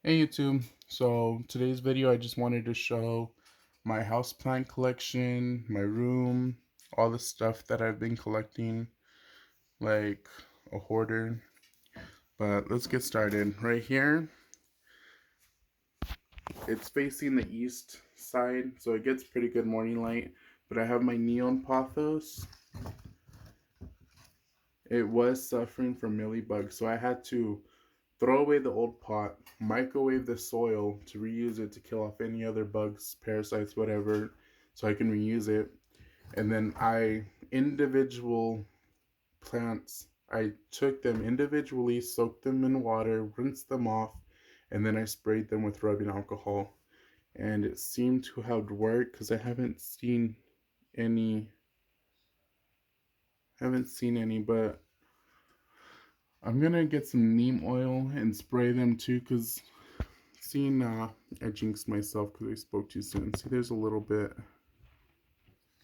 Hey YouTube, so today's video I just wanted to show my houseplant collection, my room, all the stuff that I've been collecting like a hoarder. But let's get started. Right here, it's facing the east side, so it gets pretty good morning light. But I have my neon pothos. It was suffering from mealybugs, so I had to throw away the old pot, microwave the soil to reuse it to kill off any other bugs, parasites, whatever, so I can reuse it. And then individual plants, I took them individually, soaked them in water, rinsed them off, and then I sprayed them with rubbing alcohol. And it seemed to have worked because I any, haven't seen any, but I'm gonna get some neem oil and spray them too because seeing, I jinxed myself because I spoke too soon. See, there's a little bit.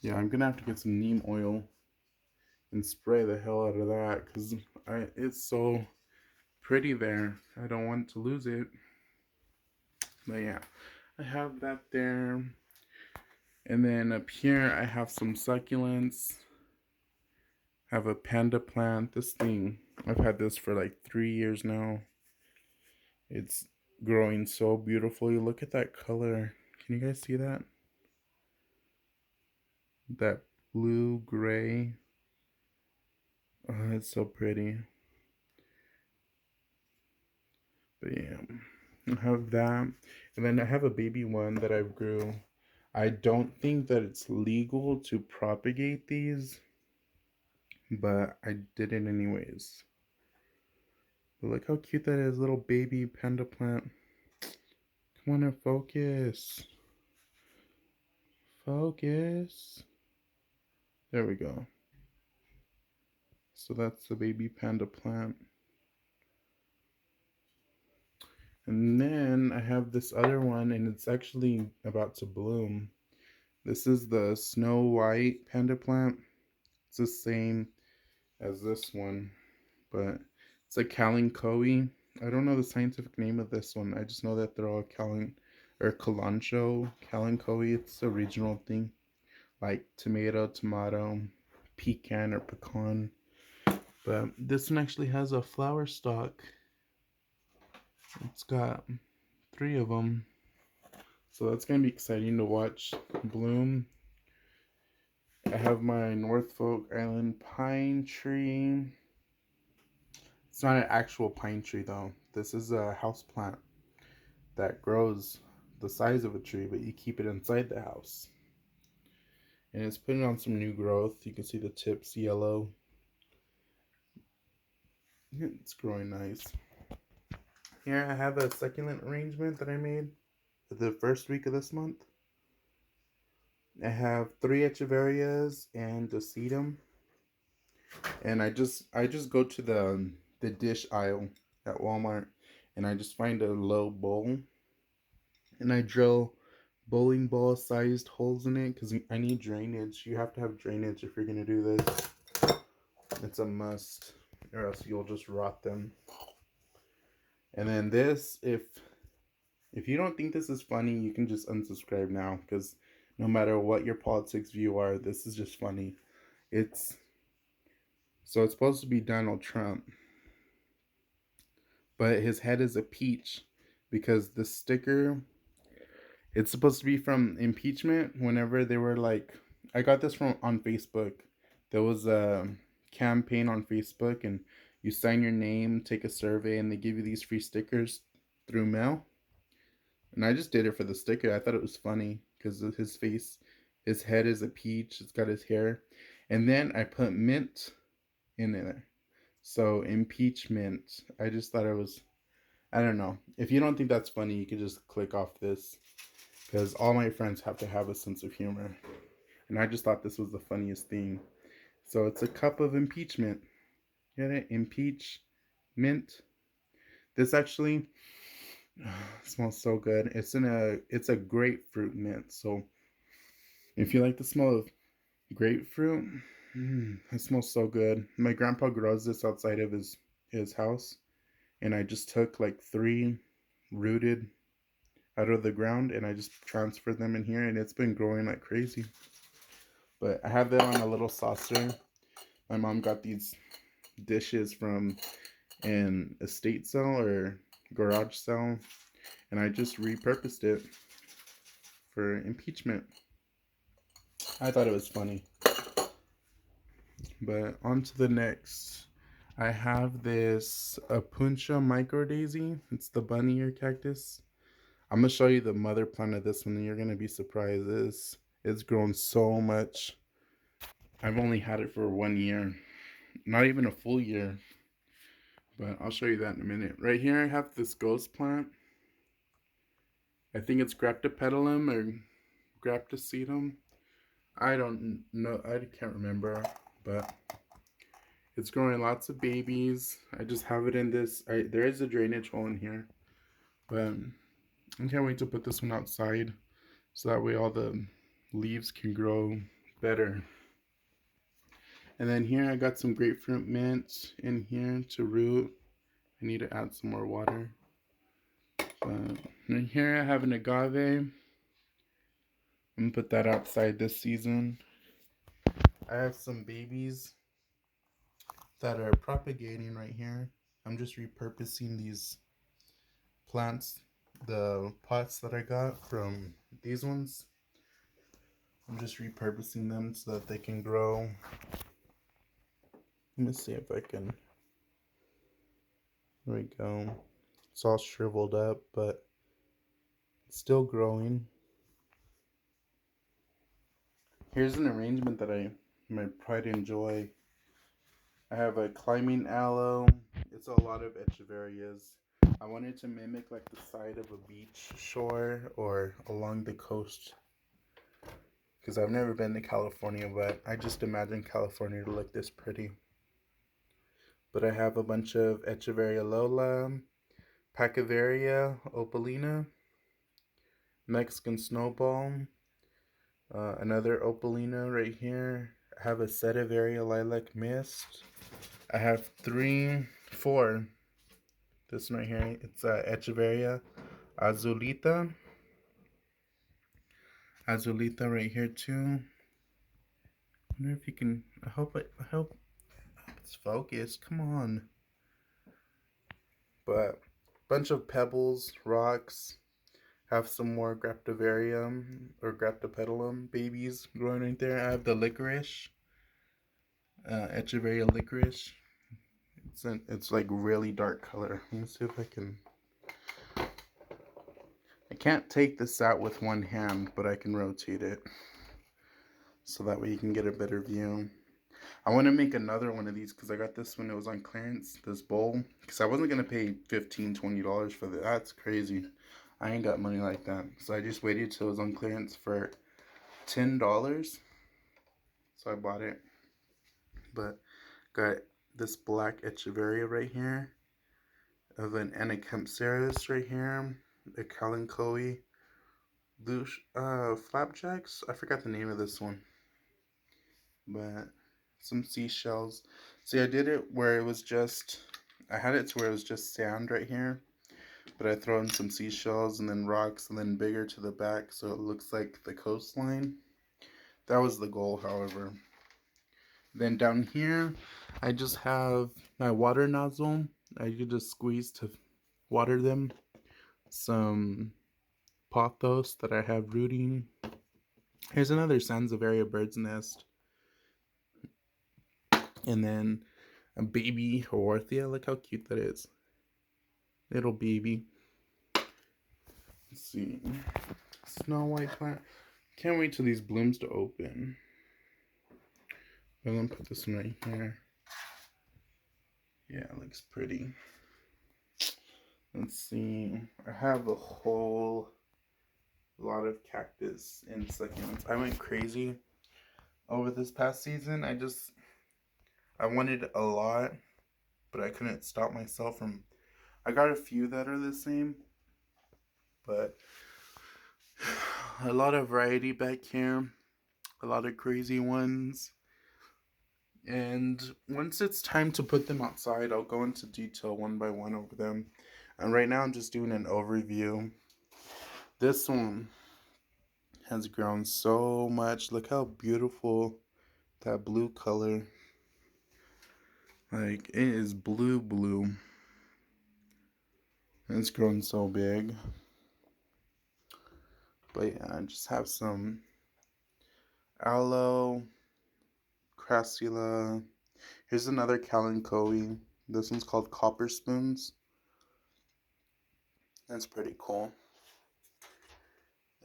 Yeah, I'm gonna have to get some neem oil and spray the hell out of that because it's so pretty there. I don't want to lose it. But yeah, I have that there. And then up here, I have some succulents. I have a panda plant. This thing, I've had this for like 3 years now. It's growing so beautifully. Look at that color. Can you guys see that? That blue gray. Oh, it's so pretty. But yeah, I have that. And then I have a baby one that I've grew. I don't think that it's legal to propagate these, but I did it anyways. But look how cute that is, little baby panda plant. Come on and focus. Focus. There we go. So that's the baby panda plant. And then I have this other one, and it's actually about to bloom. This is the Snow White panda plant. It's the same as this one, but it's a kalanchoe. I don't know the scientific name of this one. I just know that they're all kalanchoe, kalanchoe. It's a regional thing, like tomato, pecan or pecan. But this one actually has a flower stalk. It's got 3 of them. So that's going to be exciting to watch bloom. I have my Norfolk Island pine tree. It's not an actual pine tree though. This is a house plant that grows the size of a tree, but you keep it inside the house. And it's putting on some new growth. You can see the tips yellow. It's growing nice. Here I have a succulent arrangement that I made the first week of this month. I have 3 echeverias and a sedum. And I just go to the dish aisle at Walmart and I just find a low bowl and I drill bowling ball sized holes in it because I need drainage. You have to have drainage if you're gonna do this. It's a must, or else you'll just rot them. And then this, if you don't think this is funny, you can just unsubscribe now because no matter what your politics view are, this is just funny. It's supposed to be Donald Trump, but his head is a peach because the sticker, it's supposed to be from impeachment. Whenever they were like, I got this from on Facebook. There was a campaign on Facebook, and you sign your name, take a survey, and they give you these free stickers through mail. And I just did it for the sticker. I thought it was funny because of his face. His head is a peach. It's got his hair, and then I put mint in there. So impeachment. I just thought it was. I don't know. If you don't think that's funny, you could just click off this because all my friends have to have a sense of humor. And I just thought this was the funniest thing. So it's a cup of impeachment. Get it? Impeach mint. This actually smells so good. It's a grapefruit mint. So if you like the smell of grapefruit, it smells so good. My grandpa grows this outside of his house, and I just took like 3 rooted out of the ground, and I just transferred them in here, and it's been growing like crazy. But I have them on a little saucer. My mom got these dishes from an estate sale or garage sale, and I just repurposed it for impeachment. I thought it was funny. But on to the next. I have this Apuntia micro daisy. It's the bunny ear cactus. I'm gonna show you the mother plant of this one, and you're gonna be surprised. It's grown so much. I've only had it for 1 year, not even a full year. But I'll show you that in a minute. Right here, I have this ghost plant. I think it's Graptopetalum or Graptocetum. I don't know. I can't remember, but it's growing lots of babies. I just have it in this. There is a drainage hole in here, but I can't wait to put this one outside so that way all the leaves can grow better. And then here I got some grapefruit mint in here to root. I need to add some more water. But in here I have an agave. I'm gonna put that outside this season. I have some babies that are propagating right here. I'm just repurposing these plants, the pots that I got from these ones. I'm just repurposing them so that they can grow. Let me see if I can. There we go. It's all shriveled up, but it's still growing. Here's an arrangement that I might probably enjoy. I have a climbing aloe. It's a lot of echeverias. I wanted to mimic like the side of a beach shore or along the coast, because I've never been to California, but I just imagine California to look this pretty. But I have a bunch of Echeveria lola, Paciveria opalina, Mexican snowball, another opalina right here. I have a Setiveria lilac mist. I have four. This one right here, it's Echeveria azulita. Azulita right here too. I wonder if you can. I hope it's focused. Come on. But bunch of pebbles, rocks. Have some more Graptovarium or Graptopetalum babies growing right there. I have the licorice, Echeveria licorice. It's like really dark color. Let me see if I can. I can't take this out with one hand, but I can rotate it so that way you can get a better view. I want to make another one of these because I got this when it was on clearance, this bowl, because I wasn't going to pay $15, $20 for that. That's crazy. I ain't got money like that. So I just waited till it was on clearance for $10. So I bought it. But got this black Echeveria right here, of an Anacampsaris right here, a Kalanchoe, flapjacks. I forgot the name of this one. But some seashells. See, I did it where it was just, I had it to where it was just sand right here, but I throw in some seashells and then rocks and then bigger to the back so it looks like the coastline. That was the goal, however. Then down here, I just have my water nozzle. I could just squeeze to water them. Some pothos that I have rooting. Here's another Sansevieria bird's nest. And then a baby Haworthia. Look how cute that is. Little baby. Let's see. Snow white plant. Can't wait till these blooms to open. I'm gonna put this one right here. Yeah, it looks pretty. Let's see. I have a whole lot of cactus and succulents. I went crazy over this past season. I wanted a lot, but I couldn't stop myself from. I got a few that are the same, but a lot of variety back here, a lot of crazy ones. And once it's time to put them outside, I'll go into detail one by one over them. And right now I'm just doing an overview. This one has grown so much. Look how beautiful that blue color. Like, it is blue. And it's grown so big. But yeah, I just have some aloe, crassula. Here's another kalanchoe. This one's called copper spoons. That's pretty cool.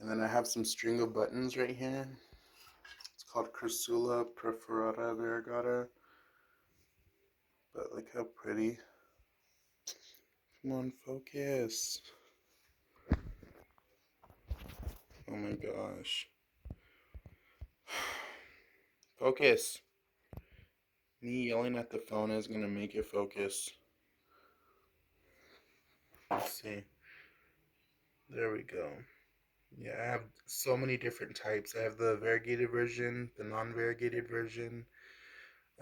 And then I have some string of buttons right here. It's called Crassula perforata variegata. But look how pretty. Come on, focus. Oh my gosh. Focus. Me yelling at the phone is gonna make it focus. Let's see. There we go. Yeah, I have so many different types. I have the variegated version, the non-variegated version.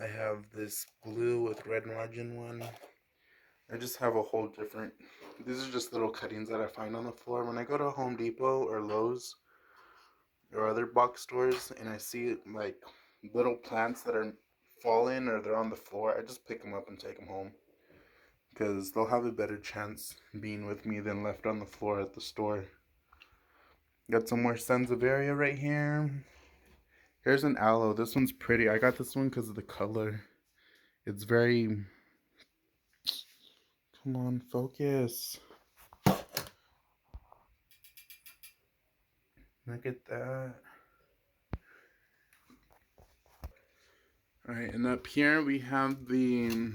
I have this blue with red margin one. I just have a whole different. These are just little cuttings that I find on the floor. When I go to Home Depot or Lowe's or other box stores and I see like little plants that are falling or they're on the floor, I just pick them up and take them home. Because they'll have a better chance being with me than left on the floor at the store. Got some more Sansevieria right here. Here's an aloe. This one's pretty. I got this one because of the color. It's very... Come on, focus. Look at that. Alright, and up here we have the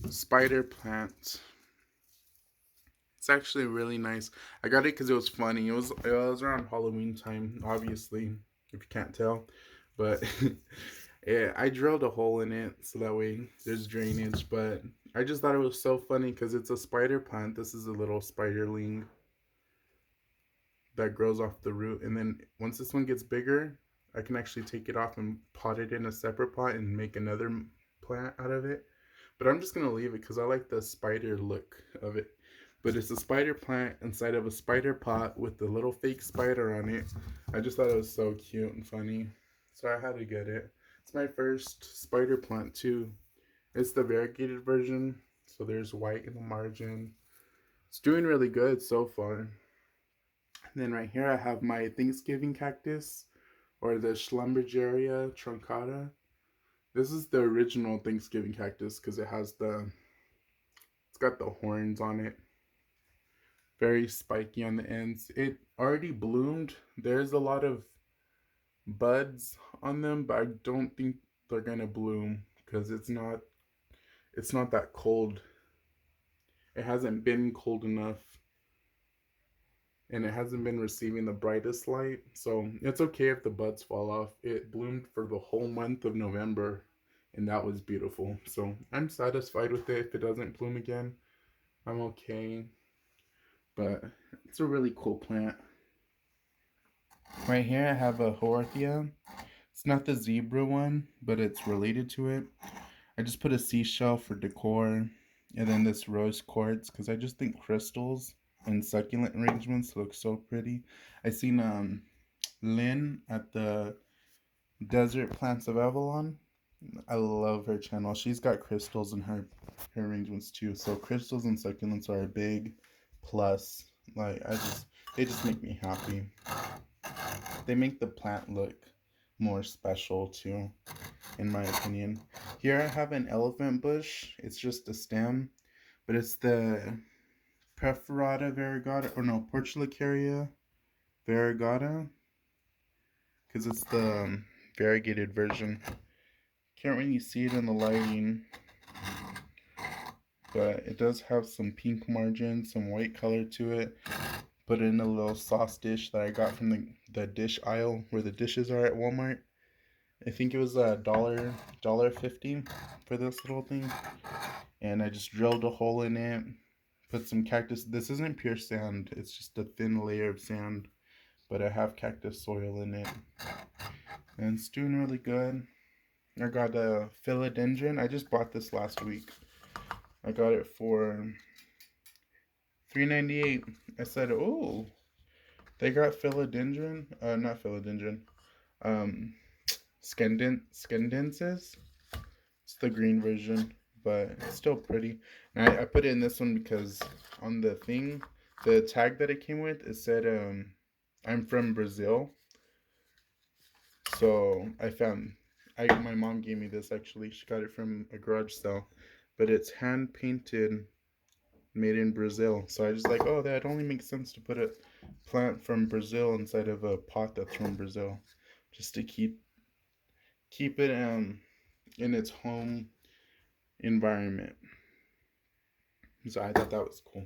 spider plant. It's actually really nice. I got it because it was funny. It was around Halloween time, obviously, if you can't tell. But yeah, I drilled a hole in it so that way there's drainage. But I just thought it was so funny because it's a spider plant. This is a little spiderling that grows off the root. And then once this one gets bigger, I can actually take it off and pot it in a separate pot and make another plant out of it. But I'm just going to leave it because I like the spider look of it. But it's a spider plant inside of a spider pot with the little fake spider on it. I just thought it was so cute and funny. So I had to get it. It's my first spider plant too. It's the variegated version. So there's white in the margin. It's doing really good so far. And then right here I have my Thanksgiving cactus, or the Schlumbergeria truncata. This is the original Thanksgiving cactus because it's got the horns on it. Very spiky on the ends. It already bloomed. There's a lot of buds on them, but I don't think they're gonna bloom because it's not that cold. It hasn't been cold enough, and it hasn't been receiving the brightest light, so it's okay if the buds fall off. It bloomed for the whole month of November, and that was beautiful. So I'm satisfied with it. If it doesn't bloom again, I'm okay. But it's a really cool plant. Right here I have a Horthia. It's not the zebra one, but it's related to it. I just put a seashell for decor, and then this rose quartz because I just think crystals and succulent arrangements look so pretty. I seen Lynn at the Desert Plants of Avalon. I love her channel. She's got crystals in her arrangements too. So crystals and succulents are a big plus. Like they just make me happy. They make the plant look more special too, in my opinion. Here I have an elephant bush. It's just a stem, but it's the Perforata variegata, or no, Portulacaria variegata, because it's the variegated version. Can't really see it in the lighting, but it does have some pink margin, some white color to it. Put it in a little sauce dish that I got from the dish aisle where the dishes are at Walmart. I think it was $1.50 for this little thing. And I just drilled a hole in it, put some cactus. This isn't pure sand, it's just a thin layer of sand, but I have cactus soil in it. And it's doing really good. I got a philodendron. I just bought this last week. I got it for $3.98. I said, oh, they got philodendron. Not philodendron. Um, scandensis. It's the green version, but it's still pretty. And I put it in this one because on the thing, the tag that it came with, it said, I'm from Brazil. So my mom gave me this actually. She got it from a garage sale, but it's hand painted, made in Brazil. So I just like, oh, that only makes sense to put a plant from Brazil inside of a pot that's from Brazil, just to keep it in its home environment. So I thought that was cool.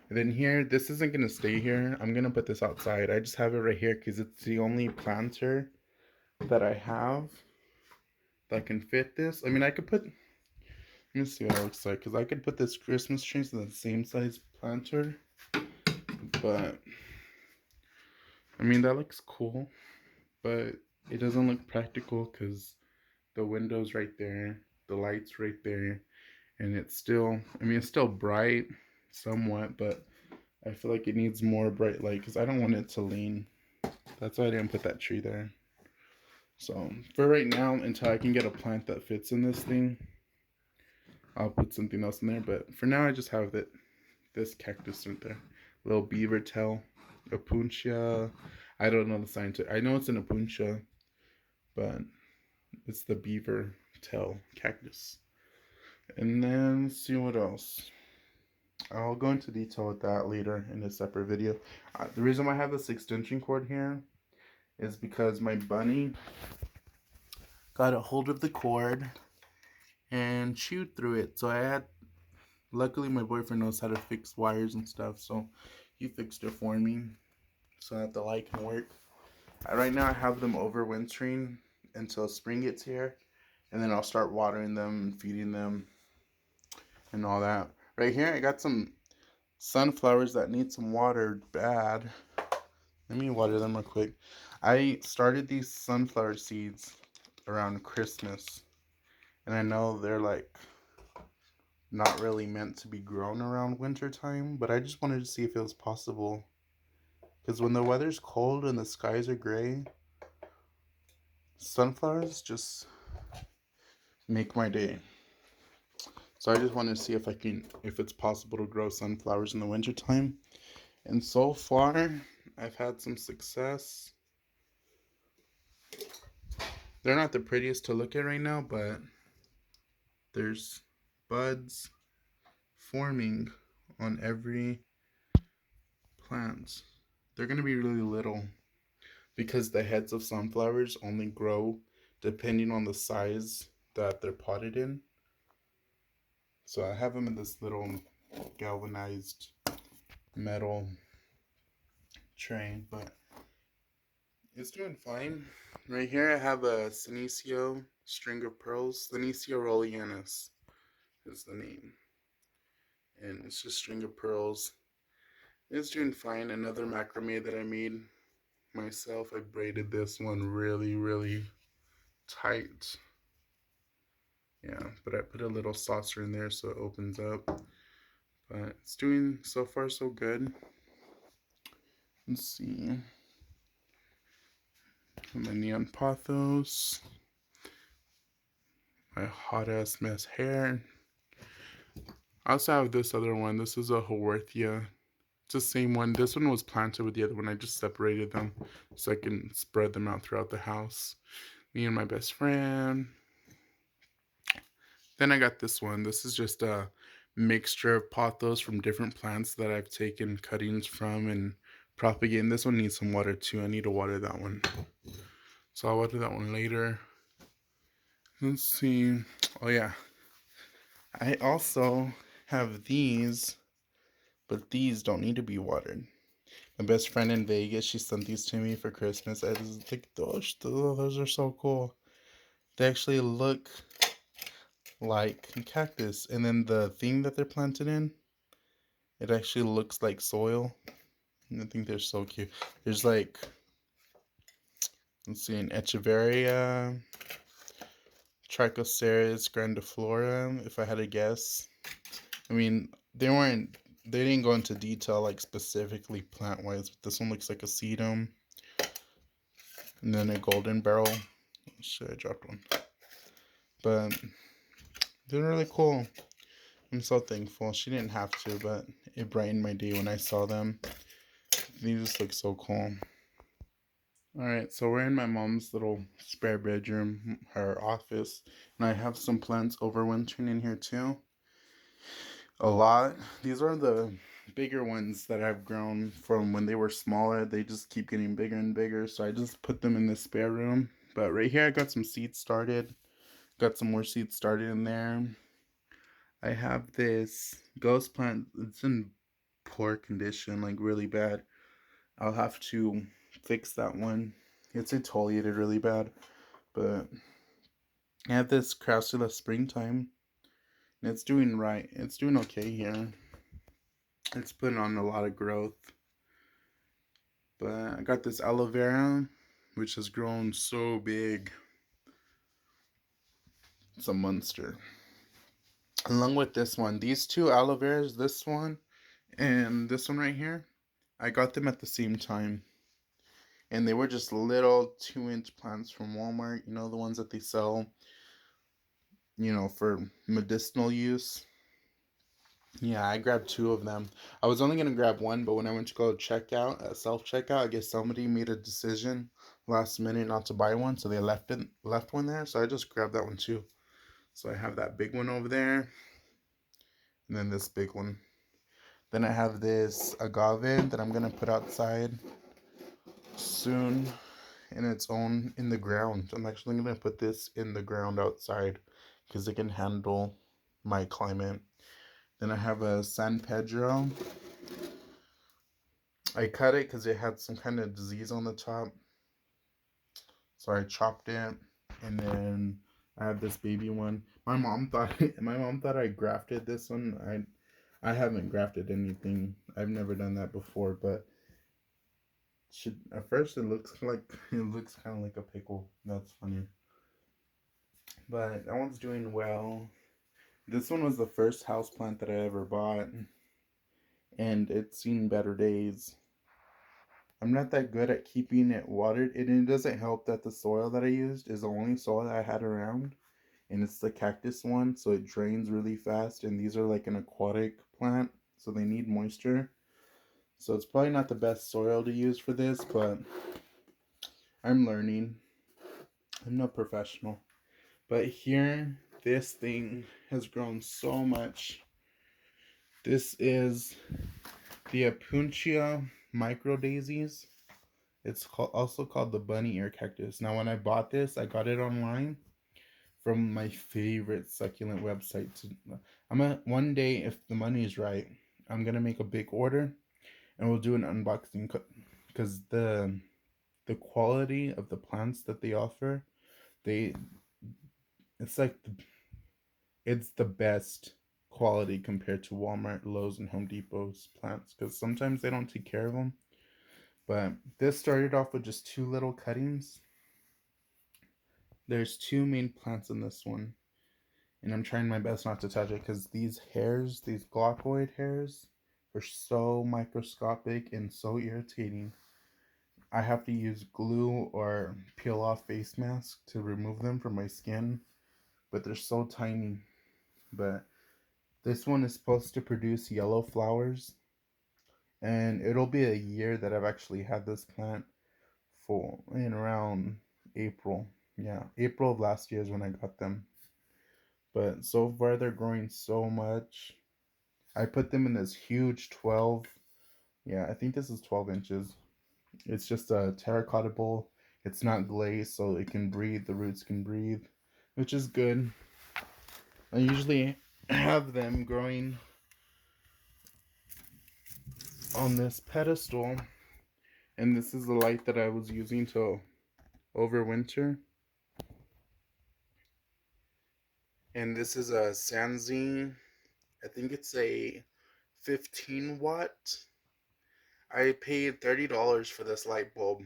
And then here, this isn't gonna stay here. I'm gonna put this outside. I just have it right here because it's the only planter that I have that can fit this. I mean, I could put. Let me see what it looks like because I could put this Christmas tree in the same size planter, but I mean that looks cool, but it doesn't look practical because the window's right there, the light's right there, and it's still. I mean, it's still bright, somewhat, but I feel like it needs more bright light because I don't want it to lean. That's why I didn't put that tree there. So for right now, until I can get a plant that fits in this thing, I'll put something else in there. But for now, I just have this cactus right there. Little beaver tail, Opuntia. I don't know the scientific. I know it's an Opuntia, but it's the beaver tail cactus. And then let's see what else. I'll go into detail with that later in a separate video. The reason why I have this extension cord here is because my bunny got a hold of the cord and chewed through it. So luckily my boyfriend knows how to fix wires and stuff, so he fixed it for me so that the light can work. Right now I have them overwintering until spring gets here, and then I'll start watering them and feeding them and all that. Right here I got some sunflowers that need some water bad. Let me water them real quick. I started these sunflower seeds around Christmas, and I know they're like not really meant to be grown around winter time, but I just wanted to see if it was possible. Because when the weather's cold and the skies are gray, sunflowers just make my day. So I just wanted to see if it's possible to grow sunflowers in the winter time. And so far, I've had some success. They're not the prettiest to look at right now, but there's buds forming on every plant. They're going to be really little because the heads of sunflowers only grow depending on the size that they're potted in. So I have them in this little galvanized metal tray, but it's doing fine. Right here I have a Senecio string of pearls. Senecio rollianus is the name. And it's just string of pearls. It's doing fine. Another macrame that I made myself. I braided this one really, really tight. Yeah, but I put a little saucer in there so it opens up. But it's doing so far so good. Let's see. My neon pothos. My hot ass mess hair. I also have this other one. This is a Haworthia. It's the same one. This one was planted with the other one. I just separated them so I can spread them out throughout the house. Me and my best friend. Then I got this one. This is just a mixture of pothos from different plants that I've taken cuttings from and propagating. This one needs some water too. I need to water that one. So I'll water that one later. Let's see. Oh yeah. I also have these, but these don't need to be watered. My best friend in Vegas, she sent these to me for Christmas. I was like, those are so cool. They actually look like cactus, and then the thing that they're planted in, it actually looks like soil. And I think they're so cute. There's like, let's see, an Echeveria, Trichoceres grandiflora, if I had to guess. I mean, they weren't They didn't go into detail like specifically plant wise. This one looks like a sedum, and then a golden barrel. Shit, I dropped one. But they're really cool. I'm so thankful. She didn't have to, but it brightened my day when I saw them. They just look so cool. Alright, so we're in my mom's little spare bedroom, her office, and I have some plants overwintering in here too. A lot. These are the bigger ones that I've grown from when they were smaller. They just keep getting bigger and bigger, so I just put them in the spare room. But right here, I got some seeds started. Got some more seeds started in there. I have this ghost plant. It's in poor condition, like really bad. I'll have to fix that one. It's exfoliated really bad. But I have this Crassula springtime, and it's doing right. It's doing okay here. It's putting on a lot of growth. But I got this aloe vera, which has grown so big. It's a monster. Along with this one, these two aloe veras, this one and this one right here, I got them at the same time. And they were just little 2-inch plants from Walmart, you know, the ones that they sell, you know, for medicinal use. Yeah, I grabbed two of them. I was only gonna grab one, but when I went to go check out at self checkout, I guess somebody made a decision last minute not to buy one, so they left one there. So I just grabbed that one too. So I have that big one over there, and then this big one. Then I have this agave that I'm gonna put outside soon in its own in the ground. I'm actually gonna put this in the ground outside because it can handle my climate. Then I have a San Pedro. I cut it because it had some kind of disease on the top. So I chopped it, and then I have this baby one. My mom thought I grafted this one. I haven't grafted anything. I've never done that before, but at first it looks kind of like a pickle. That's funny. But that one's doing well. This one was the first house plant that I ever bought, and it's seen better days. I'm not that good at keeping it watered, and it doesn't help that the soil that I used is the only soil that I had around, and it's the cactus one, so it drains really fast, and these are like an aquatic plant, so they need moisture. So it's probably not the best soil to use for this, but I'm learning. I'm no professional. But here, this thing has grown so much. This is the Apuntia micro daisies. Also called the bunny ear cactus. Now, when I bought this, I got it online from my favorite succulent website. One day, if the money is right, I'm gonna make a big order, and we'll do an unboxing because the quality of the plants that they offer, they it's like it's the best quality compared to Walmart, Lowe's, and Home Depot's plants because sometimes they don't take care of them. But this started off with just two little cuttings. There's two main plants in this one, and I'm trying my best not to touch it because these hairs, these glaucoid hairs, are so microscopic and so irritating. I have to use glue or peel off face mask to remove them from my skin, but they're so tiny. But this one is supposed to produce yellow flowers, and it'll be a year that I've actually had this plant for in around April. Yeah, April of last year is when I got them. But so far they're growing so much. I put them in this huge 12. Yeah, I think this is 12 inches. It's just a terracotta bowl. It's not glazed, so it can breathe. The roots can breathe, which is good. I usually have them growing on this pedestal, and this is the light that I was using to overwinter. And this is a Sanzine. I think it's a 15 watt. I paid $30 for this light bulb,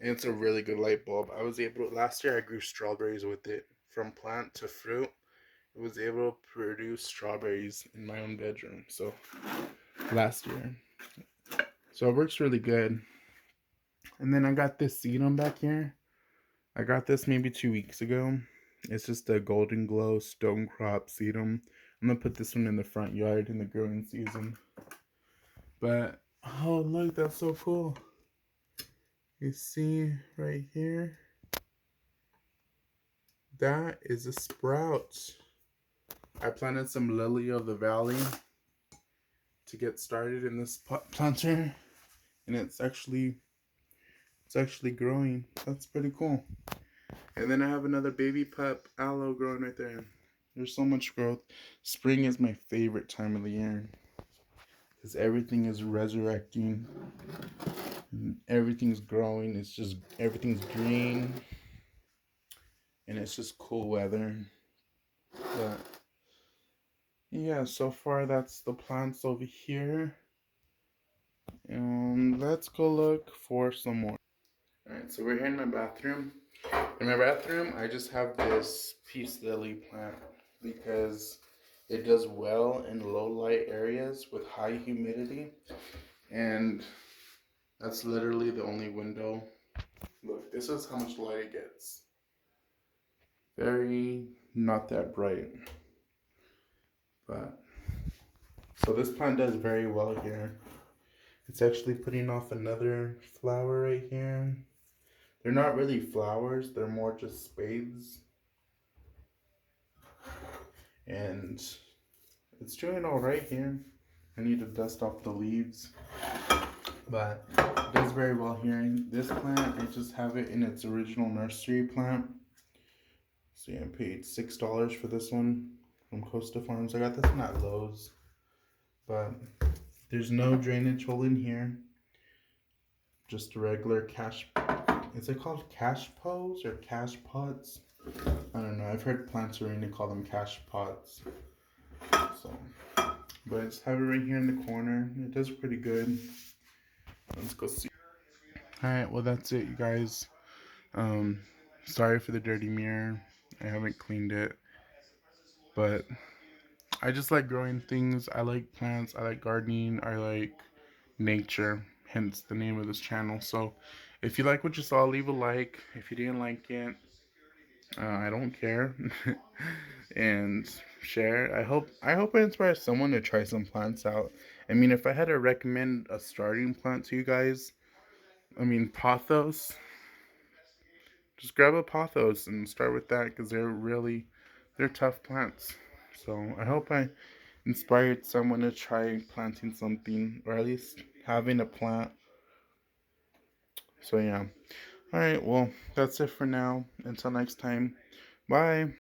and it's a really good light bulb. I was able to, last year I grew strawberries with it from plant to fruit. It was able to produce strawberries in my own bedroom. So last year. So it works really good. And then I got this sedum back here. I got this maybe 2 weeks ago. It's just a golden glow stone crop sedum. I'm gonna put this one in the front yard in the growing season. But oh look, that's so cool. You see right here? That is a sprout. I planted some lily of the valley to get started in this planter, and it's actually growing. That's pretty cool. And then I have another baby pup aloe growing right there. There's so much growth. Spring is my favorite time of the year because everything is resurrecting. Everything's growing. It's just everything's green, and it's just cool weather. But yeah, so far that's the plants over here. Let's go look for some more. Alright, so we're here in my bathroom. In my bathroom, I just have this peace lily plant because it does well in low light areas with high humidity. And that's literally the only window. Look, this is how much light it gets. Very not that bright. But so this plant does very well here. It's actually putting off another flower right here. They're not really flowers, they're more just spades. And it's doing all right here. I need to dust off the leaves, but it does very well here. This plant, I just have it in its original nursery plant. So yeah, I paid $6 for this one from Costa Farms. I got this one at Lowe's, but there's no drainage hole in here. Just a regular cash. Is it called cash pots or cash pots? I don't know. I've heard plants arena call them cash pots. So, but I just have it right here in the corner. It does pretty good. Let's go see. Alright, well that's it, you guys. Sorry for the dirty mirror. I haven't cleaned it. But I just like growing things. I like plants. I like gardening. I like nature. Hence the name of this channel. So if you like what you saw, leave a like. If you didn't like it, I don't care. And share. I hope I inspire someone to try some plants out. I mean, if I had to recommend a starting plant to you guys, I mean, pothos. Just grab a pothos and start with that because they're tough plants. So I hope I inspired someone to try planting something, or at least having a plant. So yeah. Alright, well, that's it for now. Until next time. Bye.